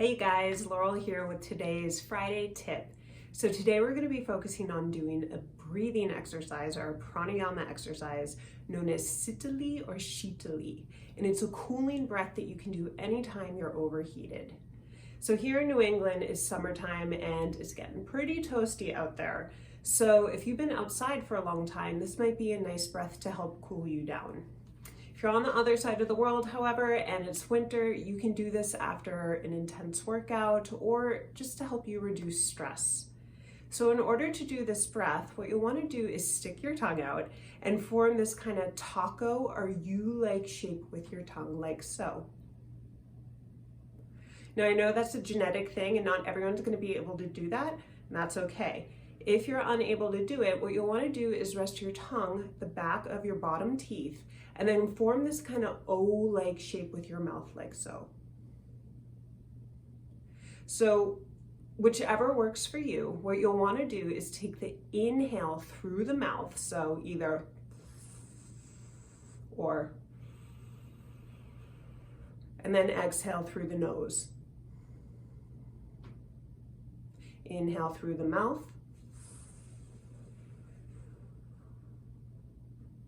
Hey guys, Laurel here with today's Friday tip. So today we're going to be focusing on doing a breathing exercise or a pranayama exercise known as Sitali or Sitali. And it's a cooling breath that you can do anytime you're overheated. So here in New England it's summertime and it's getting pretty toasty out there. So if you've been outside for a long time, this might be a nice breath to help cool you down. If you're on the other side of the world, however, and it's winter, you can do this after an intense workout or just to help you reduce stress. So in order to do this breath, what you'll want to do is stick your tongue out and form this kind of taco or U-like shape with your tongue, like so. Now I know that's a genetic thing and not everyone's going to be able to do that, and that's okay. If you're unable to do it, what you'll want to do is rest your tongue, the back of your bottom teeth, and then form this kind of O-like shape with your mouth, like so. So whichever works for you, what you'll want to do is take the inhale through the mouth, so either or, and then exhale through the nose. Inhale through the mouth.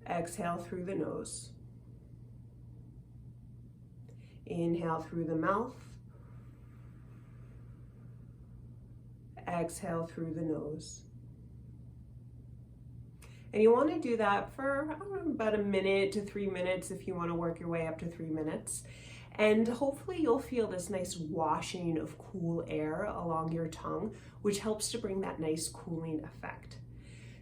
Exhale through the nose. Inhale through the mouth. Exhale through the nose. And you want to do that for about 1 minute to 3 minutes if you want to work your way up to 3 minutes. And hopefully you'll feel this nice washing of cool air along your tongue, which helps to bring that nice cooling effect.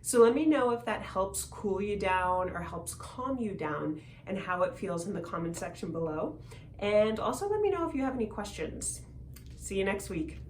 So let me know if that helps cool you down or helps calm you down and how it feels in the comment section below. And also let me know if you have any questions. See you next week.